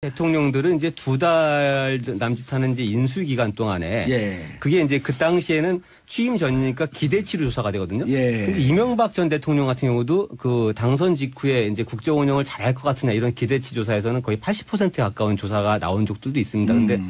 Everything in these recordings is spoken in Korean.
대통령들은 이제 2달 남짓하는 이제 인수 기간 동안에 예. 그게 이제 그 당시에는 취임 전이니까 기대치로 조사가 되거든요. 예. 근데 이명박 전 대통령 같은 경우도 그 당선 직후에 이제 국정 운영을 잘할 것 같으냐 이런 기대치 조사에서는 거의 80%에 가까운 조사가 나온 적들도 있습니다. 근데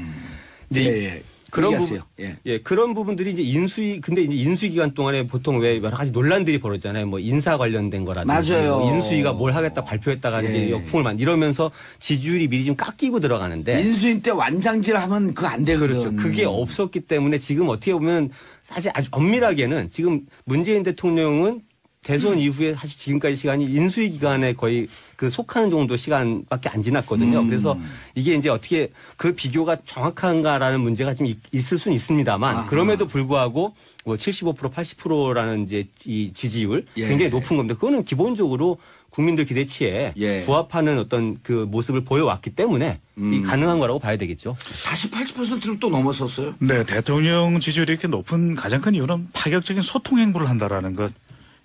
이제 예. 그런 부분, 예. 그런 부분들이 이제 근데 이제 인수위 기간 동안에 보통 왜 여러 가지 논란들이 벌어지잖아요. 뭐 인사 관련된 거라든지. 맞아요. 뭐 인수위가 뭘 하겠다 발표했다가 이제 역풍을 이러면서 지지율이 미리 좀 깎이고 들어가는데. 인수인 때 완장질 하면 그거 안 되거든. 그렇죠. 그게 없었기 때문에 지금 어떻게 보면 사실 아주 엄밀하게는 지금 문재인 대통령은 대선 이후에 사실 지금까지 시간이 인수위 기간에 거의 그 속하는 정도 시간밖에 안 지났거든요. 그래서 이게 이제 어떻게 그 비교가 정확한가라는 문제가 좀 있을 수는 있습니다만 아하. 그럼에도 불구하고 뭐 75% 80%라는 이제 이 지지율 예. 굉장히 높은 겁니다. 그거는 기본적으로 국민들 기대치에 예. 부합하는 어떤 그 모습을 보여왔기 때문에 이 가능한 거라고 봐야 되겠죠. 다시 80%를 또 넘어섰어요. 네, 대통령 지지율이 이렇게 높은 가장 큰 이유는 파격적인 소통 행보를 한다라는 것.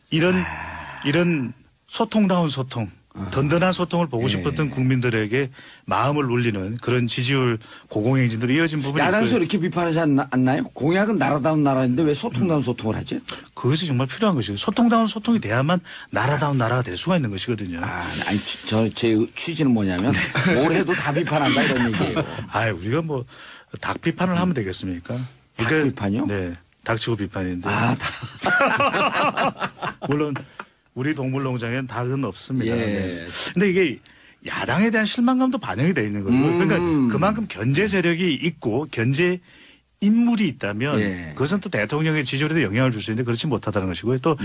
이런 소통다운 소통, 든든한 소통을 보고 싶었던 국민들에게 마음을 울리는 그런 지지율 고공행진으로 이어진 부분이 야당에서 있고요. 이렇게 비판하지 않나요? 공약은 나라다운 나라인데 왜 소통다운 소통을 하지? 그것이 정말 필요한 것이고 소통다운 소통이 돼야만 나라다운 나라가 될 수가 있는 것이거든요. 아니, 제 취지는 뭐냐면 뭘 해도 다 비판한다 이런 얘기예요. 우리가 뭐 닭 비판을 하면 되겠습니까? 닭 비판이요? 네. 닭치고 비판인데. 물론 우리 동물농장에는 닭은 없습니다. 예. 네. 근데 이게 야당에 대한 실망감도 반영이 돼 있는 거죠. 그러니까 그만큼 견제 세력이 있고 견제 인물이 있다면 예. 그것은 또 대통령의 지지율에도 영향을 줄 수 있는데 그렇지 못하다는 것이고요. 또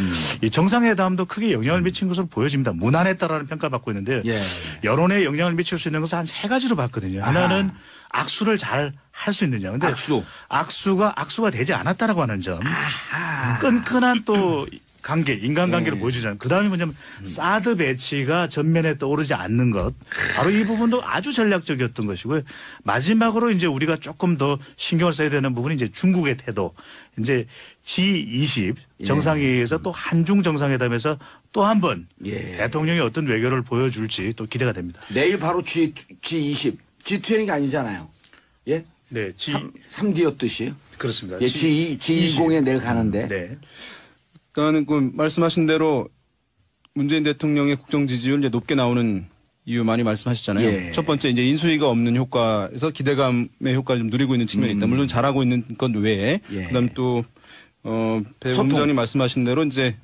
이 정상회담도 크게 영향을 미친 것으로 보여집니다. 무난했다라는 평가를 받고 있는데 예. 여론에 영향을 미칠 수 있는 것은 한 3가지로 봤거든요. 하나는 악수를 잘 할 수 있느냐. 근데 악수가 되지 않았다라고 하는 점. 끈끈한 또 관계, 인간관계를 보여주잖아요. 그 다음에 뭐냐면 사드 배치가 전면에 떠오르지 않는 것. 바로 이 부분도 아주 전략적이었던 것이고요. 마지막으로 이제 우리가 조금 더 신경을 써야 되는 부분이 이제 중국의 태도. 이제 G20 정상회의에서 또 한중 정상회담에서 또 한 번 대통령이 어떤 외교를 보여줄지 또 기대가 됩니다. 내일 바로 G20. G20가 아니잖아요. 예? 네. 3D였듯이. 그렇습니다. 예, G20에 내일 가는데. 네. 일단은 그 말씀하신 대로 문재인 대통령의 국정 지지율 이제 높게 나오는 이유 많이 말씀하셨잖아요. 예. 첫 번째 이제 인수위가 없는 효과에서 기대감의 효과를 좀 누리고 있는 측면이 있다. 물론 잘하고 있는 건 외에. 예. 그다음 또 배 공장이 말씀하신 대로 이제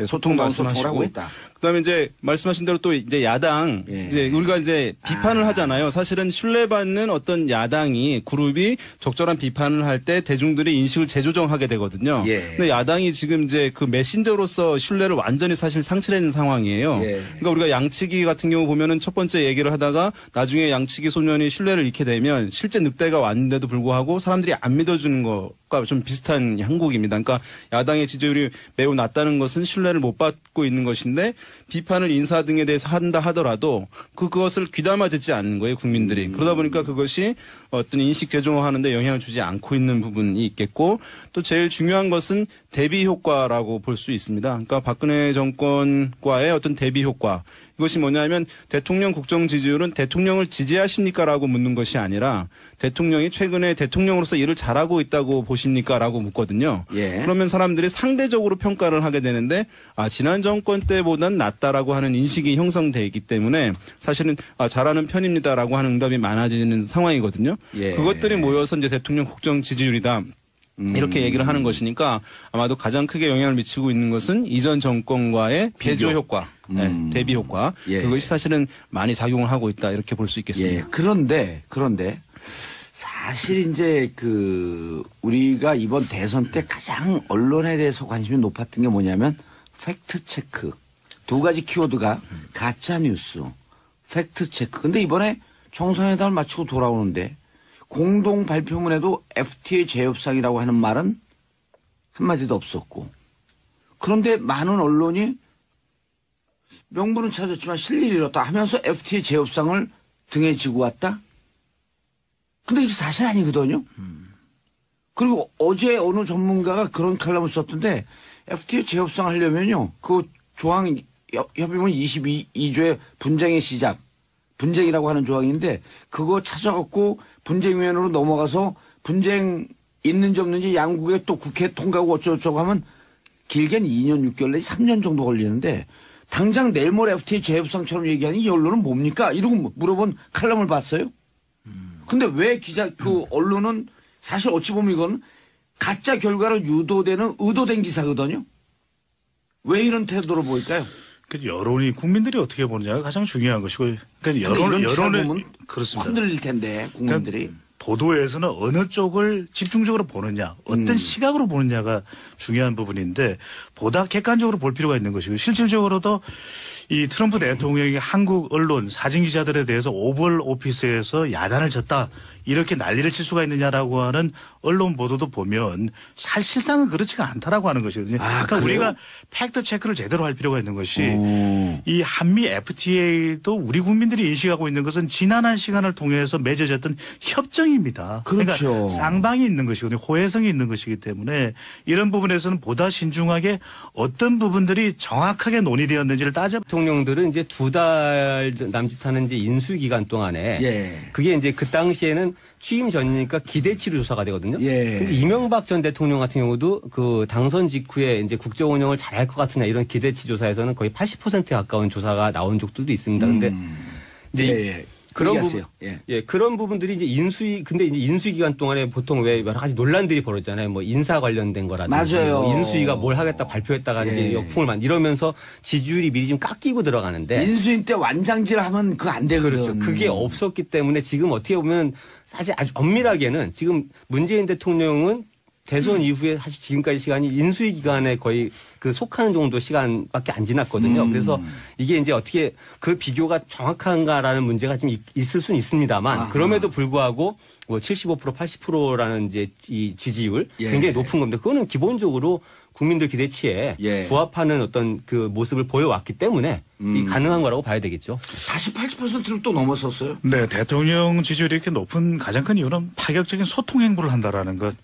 소통 말씀하시고. 하고 있다. 그다음에 이제 말씀하신 대로 또 이제 야당 이제 우리가 이제 비판을 하잖아요. 사실은 신뢰받는 어떤 야당이 그룹이 적절한 비판을 할 때 대중들의 인식을 재조정하게 되거든요. 근데 야당이 지금 이제 그 메신저로서 신뢰를 완전히 사실 상실했는 상황이에요. 그러니까 우리가 양치기 같은 경우 보면은 첫 번째 얘기를 하다가 나중에 양치기 소년이 신뢰를 잃게 되면 실제 늑대가 왔는데도 불구하고 사람들이 안 믿어주는 것과 좀 비슷한 형국입니다. 그러니까 야당의 지지율이 매우 낮다는 것은 신뢰를 못 받고 있는 것인데 비판을 인사 등에 대해서 한다 하더라도 그것을 귀담아 듣지 않는 거예요, 국민들이. 그러다 보니까 그것이 어떤 인식 재조정하는 데 영향을 주지 않고 있는 부분이 있겠고 또 제일 중요한 것은 대비 효과라고 볼 수 있습니다. 그러니까 박근혜 정권과의 어떤 대비 효과. 이것이 뭐냐면 대통령 국정 지지율은 대통령을 지지하십니까? 라고 묻는 것이 아니라 대통령이 최근에 대통령으로서 일을 잘하고 있다고 보십니까? 라고 묻거든요. 그러면 사람들이 상대적으로 평가를 하게 되는데 지난 정권 때보단 낫다라고 하는 인식이 형성돼 있기 때문에 사실은 잘하는 편입니다라고 하는 응답이 많아지는 상황이거든요. 그것들이 모여서 이제 대통령 국정 지지율이다. 이렇게 얘기를 하는 것이니까 아마도 가장 크게 영향을 미치고 있는 것은 이전 정권과의 배조 효과, 대비 효과. 그것이 사실은 많이 작용을 하고 있다 이렇게 볼 수 있겠습니다. 그런데 사실 이제 우리가 이번 대선 때 가장 언론에 대해서 관심이 높았던 게 뭐냐면 팩트 체크. 2가지 키워드가 가짜 뉴스, 팩트 체크. 근데 이번에 정상회담을 마치고 돌아오는데 공동 발표문에도 FTA 재협상이라고 하는 말은 한마디도 없었고 그런데 많은 언론이 명분은 찾았지만 실리를 잃었다 하면서 FTA 재협상을 등에 지고 왔다? 근데 이게 사실 아니거든요. 그리고 어제 어느 전문가가 그런 칼럼을 썼던데 FTA 재협상 하려면요. 그 조항 협의문 22조의 분쟁의 시작 분쟁이라고 하는 조항인데 그거 찾아갖고 분쟁위원회로 넘어가서 분쟁 있는지 없는지 양국에 또 국회 통과하고 어쩌고저쩌고 하면 길게는 2년 6개월 내지 3년 정도 걸리는데 당장 내일 모레 FTA 재협상처럼 얘기하니 이 언론은 뭡니까? 이러고 물어본 칼럼을 봤어요. 근데 왜 언론은 사실 어찌 보면 이건 가짜 결과로 유도되는 의도된 기사거든요. 왜 이런 태도로 보일까요? 여론이 국민들이 어떻게 보느냐가 가장 중요한 것이고, 그러니까 여론은 그렇습니다. 흔들릴 텐데 국민들이. 그러니까 보도에서는 어느 쪽을 집중적으로 보느냐, 어떤 시각으로 보느냐가 중요한 부분인데 보다 객관적으로 볼 필요가 있는 것이고 실질적으로도 이 트럼프 대통령이 한국 언론 사진 기자들에 대해서 오벌 오피스에서 야단을 쳤다 이렇게 난리를 칠 수가 있느냐라고 하는 언론 보도도 보면 실상은 그렇지가 않다라고 하는 것이거든요. 그러니까 우리가 팩트 체크를 제대로 할 필요가 있는 것이 이 한미 FTA도 우리 국민들이 인식하고 있는 것은 지난한 시간을 통해서 맺어졌던 협정입니다. 그렇죠. 그러니까 쌍방이 있는 것이거든요. 호혜성이 있는 것이기 때문에 이런 부분에서는 보다 신중하게 어떤 부분들이 정확하게 논의되었는지를 따져. 대통령들은 이제 2달 남짓하는 이제 인수 기간 동안에 그게 이제 그 당시에는 취임 전이니까 기대치로 조사가 되거든요. 근데 이명박 전 대통령 같은 경우도 그 당선 직후에 이제 국정 운영을 잘할 것 같으냐 이런 기대치 조사에서는 거의 80%에 가까운 조사가 나온 적들도 있습니다. 근데 이제 그런 부분, 그런 부분들이 이제 근데 이제 인수 기간 동안에 보통 왜 여러 가지 논란들이 벌어지잖아요. 뭐 인사 관련된 거라든지. 맞아요. 뭐 인수위가 뭘 하겠다 발표했다가 이제 역풍을 이러면서 지지율이 미리 좀 깎이고 들어가는데. 인수인 때 완장질 하면 그거 안 되거든요. 그렇죠. 그게 없었기 때문에 지금 어떻게 보면 사실 아주 엄밀하게는 지금 문재인 대통령은 대선 이후에 사실 지금까지 시간이 인수위 기간에 거의 그 속하는 정도 시간밖에 안 지났거든요. 그래서 이게 이제 어떻게 그 비교가 정확한가라는 문제가 좀 있을 수는 있습니다만 그럼에도 불구하고 뭐 75% 80%라는 이제 이 지지율 굉장히 높은 겁니다. 그거는 기본적으로 국민들 기대치에 부합하는 어떤 그 모습을 보여왔기 때문에 이 가능한 거라고 봐야 되겠죠. 다시 80%를 또 넘어섰어요. 네, 대통령 지지율이 이렇게 높은 가장 큰 이유는 파격적인 소통 행보를 한다라는 것.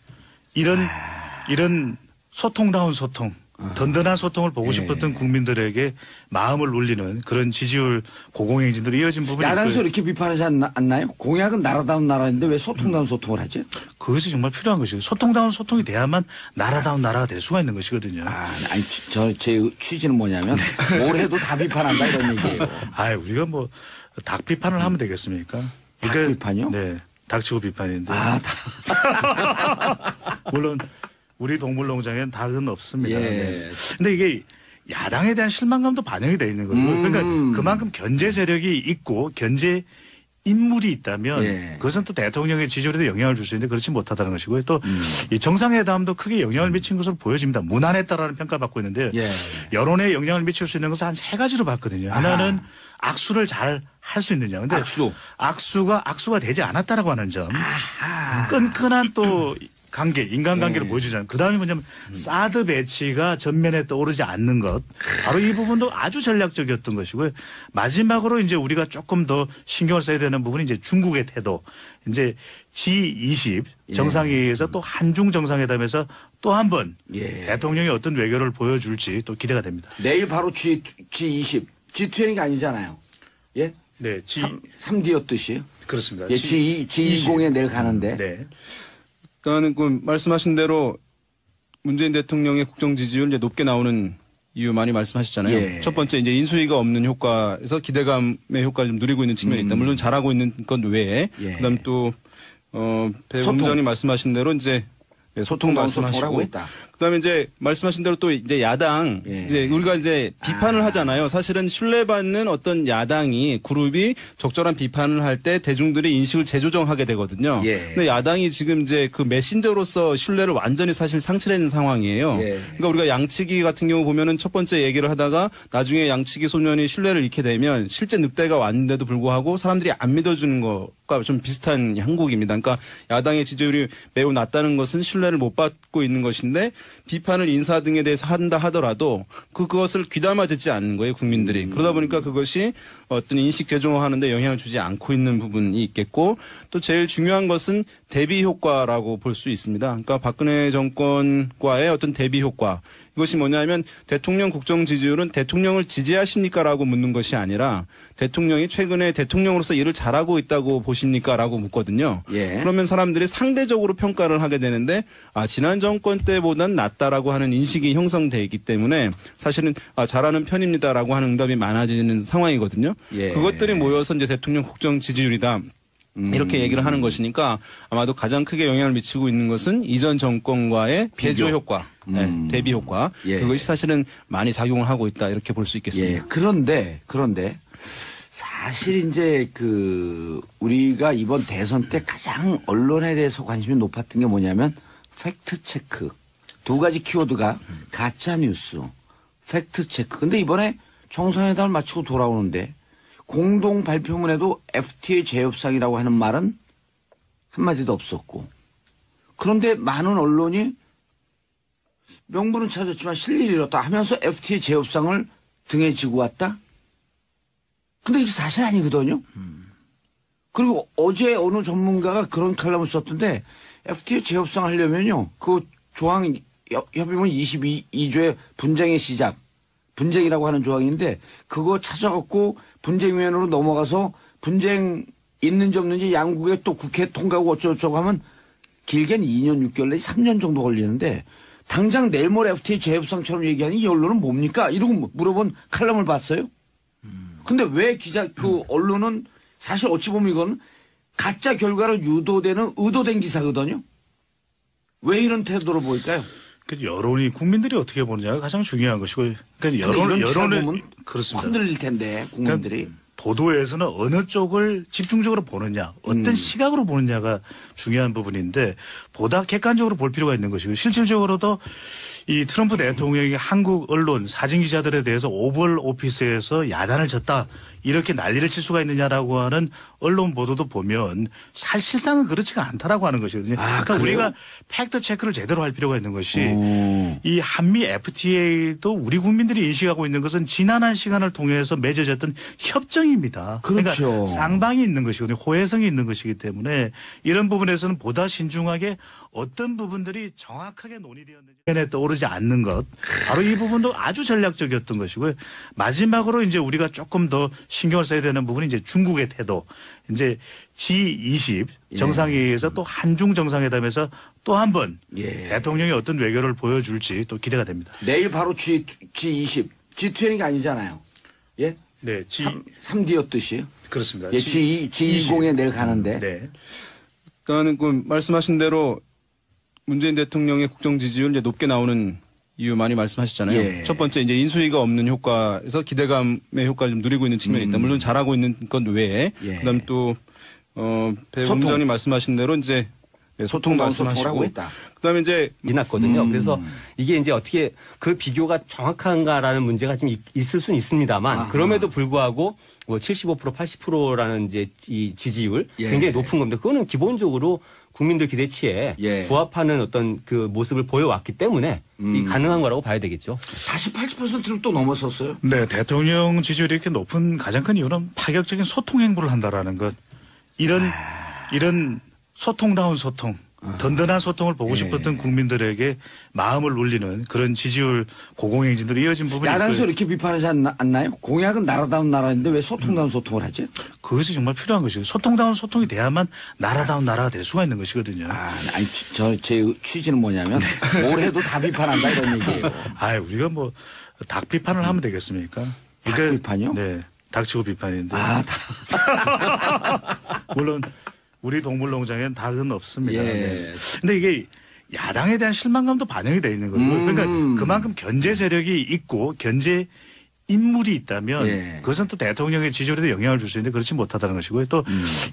이런 소통다운 소통, 든든한 소통을 보고 싶었던 국민들에게 마음을 울리는 그런 지지율 고공행진들이 이어진 부분이 야당에서 이렇게 비판하지 않나요? 공약은 나라다운 나라인데 왜 소통다운 소통을 하지? 그것이 정말 필요한 것이고 소통다운 소통이 돼야만 나라다운 나라가 될 수가 있는 것이거든요. 아니 제 취지는 뭐냐면 뭘 해도 다 비판한다 이런 얘기예요. 우리가 뭐 닭 비판을 하면 되겠습니까? 닭 비판이요? 네. 닥치고 비판인데. 물론 우리 동물농장에는 닭은 없습니다. 근데 이게 야당에 대한 실망감도 반영이 되어 있는 거죠. 그러니까 그만큼 견제 세력이 있고 견제 인물이 있다면 그것은 또 대통령의 지지율에도 영향을 줄 수 있는데 그렇지 못하다는 것이고요. 또 이 정상회담도 크게 영향을 미친 것으로 보여집니다. 무난했다라는 평가를 받고 있는데요. 여론에 영향을 미칠 수 있는 것은 한 3가지로 봤거든요. 하나는 악수를 잘 할 수 있느냐. 근데 악수가 되지 않았다라고 하는 점. 끈끈한 또 인간관계를 보여주잖아요. 그 다음이 뭐냐면 사드 배치가 전면에 떠오르지 않는 것. 바로 이 부분도 아주 전략적이었던 것이고요. 마지막으로 이제 우리가 조금 더 신경을 써야 되는 부분이 이제 중국의 태도. 이제 G20 정상회의에서 또 한중 정상회담에서 또 한 번 대통령이 어떤 외교를 보여줄지 또 기대가 됩니다. 내일 바로 G20. G20가 아니잖아요. 예? 네. 3D였듯이. 그렇습니다. G20에 내일 가는데. 네. 일단은 그 말씀하신 대로 문재인 대통령의 국정 지지율 이제 높게 나오는 이유 많이 말씀하셨잖아요. 첫 번째 이제 인수위가 없는 효과에서 기대감의 효과를 좀 누리고 있는 측면이 있다. 물론 잘하고 있는 건 외에. 그다음 또 배 원장님 말씀하신 대로 이제 소통 말씀하시고. 그다음에 이제 말씀하신 대로 또 이제 야당 이제 우리가 이제 비판을 하잖아요. 사실은 신뢰받는 어떤 야당이 그룹이 적절한 비판을 할 때 대중들이 인식을 재조정하게 되거든요. 근데 야당이 지금 이제 그 메신저로서 신뢰를 완전히 사실 상실했는 상황이에요. 그러니까 우리가 양치기 같은 경우 보면은 첫 번째 얘기를 하다가 나중에 양치기 소년이 신뢰를 잃게 되면 실제 늑대가 왔는데도 불구하고 사람들이 안 믿어주는 것과 좀 비슷한 형국입니다. 그러니까 야당의 지지율이 매우 낮다는 것은 신뢰를 못 받고 있는 것인데 비판을 인사 등에 대해서 한다 하더라도 그것을 귀담아 듣지 않는 거예요, 국민들이. 그러다 보니까 그것이 어떤 인식 재조정하는데 영향을 주지 않고 있는 부분이 있겠고 또 제일 중요한 것은 대비 효과라고 볼 수 있습니다. 그러니까 박근혜 정권과의 어떤 대비 효과. 이것이 뭐냐면 대통령 국정 지지율은 대통령을 지지하십니까라고 묻는 것이 아니라 대통령이 최근에 대통령으로서 일을 잘하고 있다고 보십니까라고 묻거든요. 예. 그러면 사람들이 상대적으로 평가를 하게 되는데 지난 정권 때보단 낫다라고 하는 인식이 형성돼 있기 때문에 사실은 잘하는 편입니다라고 하는 응답이 많아지는 상황이거든요. 예. 그것들이 모여서 이제 대통령 국정 지지율이다. 이렇게 얘기를 하는 것이니까 아마도 가장 크게 영향을 미치고 있는 것은 이전 정권과의 대조 효과, 대비 효과. 예. 그것이 사실은 많이 작용을 하고 있다 이렇게 볼 수 있겠습니다. 예. 그런데 사실 이제 우리가 이번 대선 때 가장 언론에 대해서 관심이 높았던 게 뭐냐면 팩트 체크. 두 가지 키워드가 가짜 뉴스, 팩트 체크. 근데 이번에 정상회담을 마치고 돌아오는데 공동 발표문에도 FTA 재협상이라고 하는 말은 한마디도 없었고 그런데 많은 언론이 명분은 찾았지만 실리를 잃었다 하면서 FTA 재협상을 등에 지고 왔다? 근데 이게 사실 아니거든요. 그리고 어제 어느 전문가가 그런 칼럼을 썼던데 FTA 재협상 하려면요. 그 조항 협의문 22조의 분쟁의 시작. 분쟁이라고 하는 조항인데 그거 찾아갖고 분쟁위원회로 넘어가서 분쟁 있는지 없는지 양국에 또 국회 통과하고 어쩌고저쩌고 하면 길게는 2년 6개월 내지 3년 정도 걸리는데 당장 내일 모레 FTA 재협상처럼 얘기하는 이 언론은 뭡니까? 이러고 물어본 칼럼을 봤어요. 근데 왜 언론은 사실 어찌 보면 이건 가짜 결과로 유도되는 의도된 기사거든요. 왜 이런 태도로 보일까요? 그 여론이 국민들이 어떻게 보느냐가 가장 중요한 것이고, 그러니까 여론을 그렇습니다. 흔들릴 텐데 국민들이 그러니까 보도에서는 어느 쪽을 집중적으로 보느냐, 어떤 시각으로 보느냐가 중요한 부분인데 보다 객관적으로 볼 필요가 있는 것이고 실질적으로도 이 트럼프 대통령이 한국 언론 사진 기자들에 대해서 오벌 오피스에서 야단을 쳤다 이렇게 난리를 칠 수가 있느냐라고 하는 언론 보도도 보면 사실상은 그렇지가 않다라고 하는 것이거든요. 그러니까 그래요? 우리가 팩트 체크를 제대로 할 필요가 있는 것이 이 한미 FTA도 우리 국민들이 인식하고 있는 것은 지난한 시간을 통해서 맺어졌던 협정입니다. 그렇죠. 그러니까 쌍방이 있는 것이거든요. 호혜성이 있는 것이기 때문에 이런 부분에서는 보다 신중하게 어떤 부분들이 정확하게 논의되었는지 떠오르지 않는 것. 바로 이 부분도 아주 전략적이었던 것이고요. 마지막으로 이제 우리가 조금 더 신경을 써야 되는 부분이 이제 중국의 태도. 이제 G20 정상회의에서 또 한중 정상회담에서 또 한 번 대통령이 어떤 외교를 보여줄지 또 기대가 됩니다. 내일 바로 G20. G20가 아니잖아요. 예? 네. 3D였듯이. 그렇습니다. 예, G20에 내일 가는데. 네. 일단은 말씀하신 대로 문재인 대통령의 국정 지지율 이제 높게 나오는 이유 많이 말씀하셨잖아요. 예. 첫 번째 이제 인수위가 없는 효과에서 기대감의 효과를 좀 누리고 있는 측면이 있다. 물론 잘하고 있는 것 외에. 그다음 또 배우원장이 말씀하신 대로 이제 소통 말씀하시고. 그다음에 이제 지났거든요. 그래서 이게 이제 어떻게 그 비교가 정확한가라는 문제가 좀 있을 수는 있습니다만 그럼에도 불구하고 75% 80%라는 이제 이 지지율 굉장히 높은 겁니다. 그거는 기본적으로 국민들 기대치에 부합하는 어떤 그 모습을 보여왔기 때문에 이 가능한 거라고 봐야 되겠죠. 다시 80%를 또 넘어섰어요. 네, 대통령 지지율이 이렇게 높은 가장 큰 이유는 파격적인 소통 행보를 한다라는 것. 이런 소통다운 소통, 든든한 소통을 보고 싶었던 국민들에게 마음을 울리는 그런 지지율 고공행진들이 이어진 부분이 야당에서 이렇게 비판하지 않나요? 공약은 나라다운 나라인데 왜 소통다운 소통을 하지? 그것이 정말 필요한 것이죠. 소통다운 소통이 돼야만 나라다운 나라가 될 수가 있는 것이거든요. 아니, 제 취지는 뭐냐면 뭘 해도 다 비판한다 이런 얘기예요. 우리가 뭐 닭 비판을 하면 되겠습니까? 닭 비판이요? 네. 닭치고 비판인데. 물론 우리 동물농장에는 닭은 없습니다. 네. 근데 이게 야당에 대한 실망감도 반영이 되어 있는 거고 그러니까 그만큼 견제 세력이 있고 견제 인물이 있다면 그것은 또 대통령의 지지율에도 영향을 줄 수 있는데 그렇지 못하다는 것이고요. 또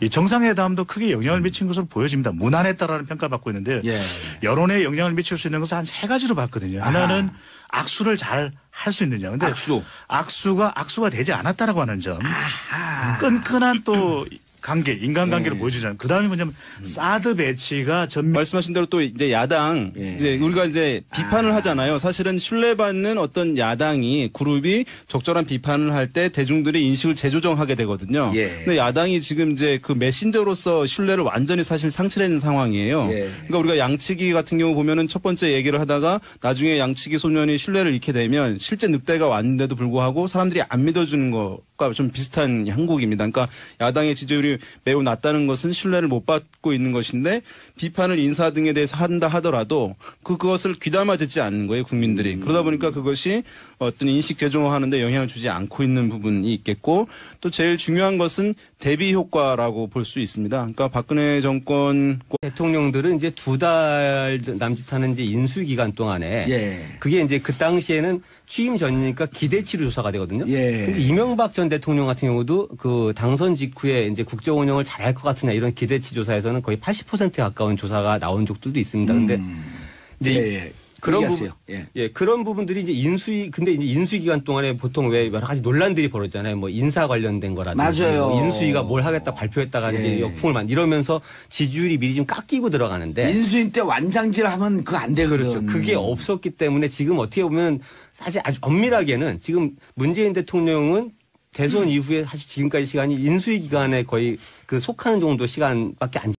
이 정상회담도 크게 영향을 미친 것으로 보여집니다. 무난했다라는 평가를 받고 있는데요. 여론에 영향을 미칠 수 있는 것은 한 세 가지로 봤거든요. 하나는 악수를 잘 할 수 있느냐. 근데 악수가 되지 않았다라고 하는 점. 끈끈한 또 관계, 인간관계를 보여주잖아요. 그 다음에 뭐냐면 사드 배치가 말씀하신 대로 또 이제 야당 이제 우리가 이제 비판을 하잖아요. 사실은 신뢰받는 어떤 야당이 그룹이 적절한 비판을 할 때 대중들이 인식을 재조정하게 되거든요. 근데 야당이 지금 이제 그 메신저로서 신뢰를 완전히 사실 상실했는 상황이에요. 그러니까 우리가 양치기 같은 경우 보면은 첫 번째 얘기를 하다가 나중에 양치기 소년이 신뢰를 잃게 되면 실제 늑대가 왔는데도 불구하고 사람들이 안 믿어주는 것과 좀 비슷한 형국입니다. 그러니까 야당의 지지율이 매우 낮다는 것은 신뢰를 못 받고 있는 것인데 비판을 인사 등에 대해서 한다 하더라도 그것을 귀담아 듣지 않는 거예요, 국민들이. 그러다 보니까 그것이 어떤 인식 재조정하는데 영향을 주지 않고 있는 부분이 있겠고 또 제일 중요한 것은 대비 효과라고 볼 수 있습니다. 그러니까 박근혜 정권 대통령들은 이제 2달 남짓하는 이제 인수 기간 동안에 그게 이제 그 당시에는 취임 전이니까 기대치로 조사가 되거든요. 근데 이명박 전 대통령 같은 경우도 그 당선 직후에 이제 국정 운영을 잘할 것 같으냐 이런 기대치 조사에서는 거의 80%에 가까운 조사가 나온 적들도 있습니다. 근데 이제 그런 부분, 그런 부분들이 이제 근데 이제 인수위 기간 동안에 보통 왜 여러 가지 논란들이 벌어지잖아요. 뭐 인사 관련된 거라든지. 맞아요. 뭐 인수위가 뭘 하겠다 발표했다가 이제 역풍을 이러면서 지지율이 미리 좀 깎이고 들어가는데. 인수위 때 완장질 하면 그거 안 되거든. 그렇죠. 그게 없었기 때문에 지금 어떻게 보면 사실 아주 엄밀하게는 지금 문재인 대통령은 대선 이후에 사실 지금까지 시간이 인수위 기간에 거의 그 속하는 정도 시간밖에 안